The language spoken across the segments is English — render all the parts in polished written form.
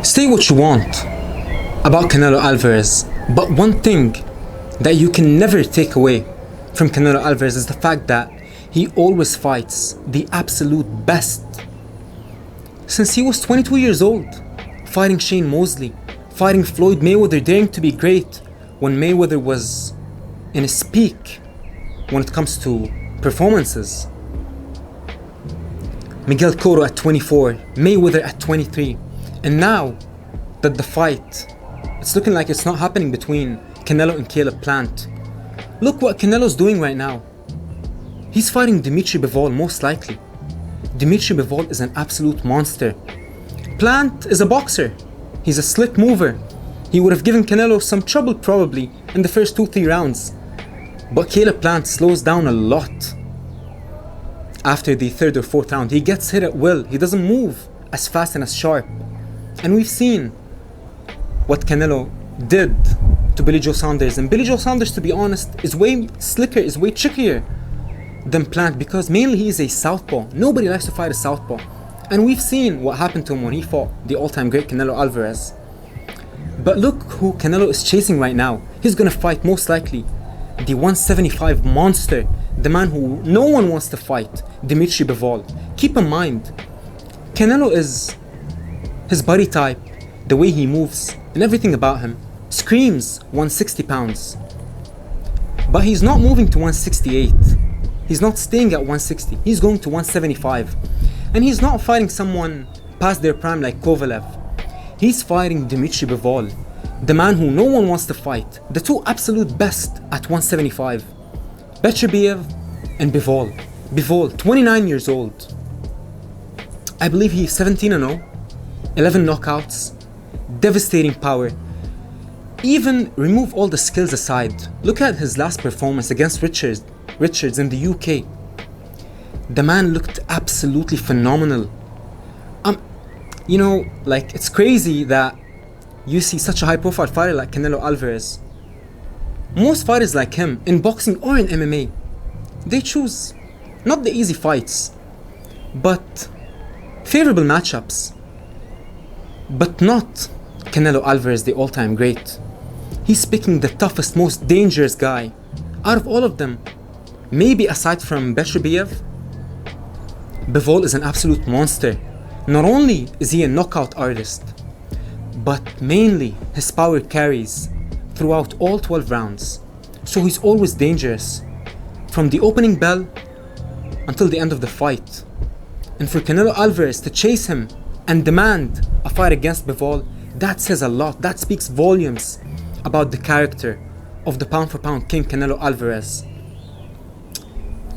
Say what you want about Canelo Alvarez, but one thing that you can never take away from Canelo Alvarez is the fact that he always fights the absolute best. Since he was 22 years old, fighting Shane Mosley, fighting Floyd Mayweather, daring to be great when Mayweather was in his peak when it comes to performances. Miguel Cotto at 24, Mayweather at 23. And now that the fight, it's looking like it's not happening between Canelo and Caleb Plant. Look what Canelo's doing right now. He's fighting Dimitri Bivol most likely. Dimitri Bivol is an absolute monster. Plant is a boxer. He's a slick mover. He would have given Canelo some trouble probably in the first 2-3 rounds. But Caleb Plant slows down a lot. After the 3rd or 4th round, he gets hit at will. He doesn't move as fast and as sharp. And we've seen what Canelo did to Billy Joe Saunders. And Billy Joe Saunders, to be honest, is way slicker, is way trickier than Plant because mainly he is a southpaw. Nobody likes to fight a southpaw. And we've seen what happened to him when he fought the all-time great Canelo Alvarez. But look who Canelo is chasing right now. He's gonna fight most likely the 175 monster, the man who no one wants to fight, Dimitri Bivol. Keep in mind, Canelo is his body type, the way he moves, and everything about him screams 160 pounds. But he's not moving to 168. He's not staying at 160. He's going to 175. And he's not fighting someone past their prime like Kovalev. He's fighting Dimitri Bivol, the man who no one wants to fight. The two absolute best at 175. Beterbiev and Bivol. Bivol, 29 years old. I believe he's 17-0, 11 knockouts, devastating power. Even remove all the skills aside, look at his last performance against Richards in the UK. The man looked absolutely phenomenal. It's crazy that you see such a high-profile fighter like Canelo Alvarez. Most fighters like him, in boxing or in MMA, they choose not the easy fights, but favorable matchups. But not Canelo Alvarez, the all-time great. He's picking the toughest, most dangerous guy out of all of them. Maybe aside from Beterbiev, Bivol is an absolute monster. Not only is he a knockout artist, but mainly his power carries throughout all 12 rounds. So he's always dangerous, from the opening bell until the end of the fight. And for Canelo Alvarez to chase him and demand a fight against Bivol, that says a lot. That speaks volumes about the character of the pound for pound king Canelo Alvarez.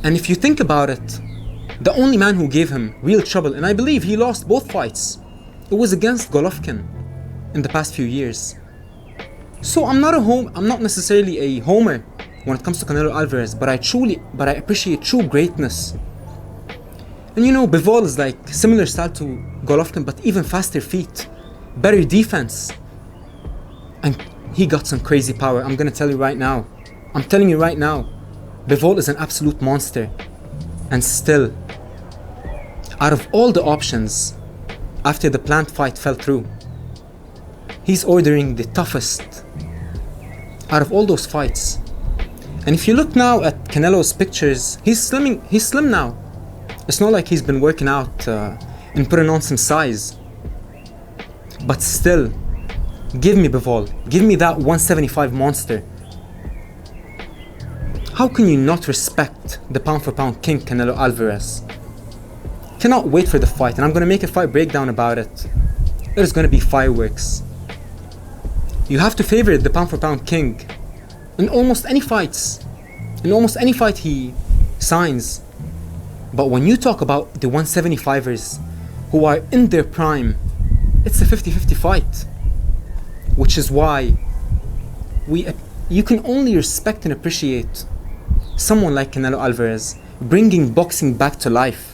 And if you think about it, the only man who gave him real trouble, and I believe he lost both fights, it was against Golovkin in the past few years. So I'm not necessarily a homer when it comes to Canelo Alvarez, but I appreciate true greatness. And Bivol is like similar style to Golovkin, but even faster feet, better defense. And he got some crazy power. I'm telling you right now, Bivol is an absolute monster. And still, out of all the options, after the Plant fight fell through, he's ordering the toughest out of all those fights. And if you look now at Canelo's pictures, he's slim now. It's not like he's been working out and putting on some size. But still, give me Bivol. Give me that 175 monster. How can you not respect the pound for pound king Canelo Alvarez? Cannot wait for the fight, and I'm gonna make a fight breakdown about it. There's gonna be fireworks. You have to favor the pound for pound king in almost any fights, in almost any fight he signs. But when you talk about the 175ers who are in their prime, it's a 50-50 fight. Which is why you can only respect and appreciate someone like Canelo Alvarez bringing boxing back to life.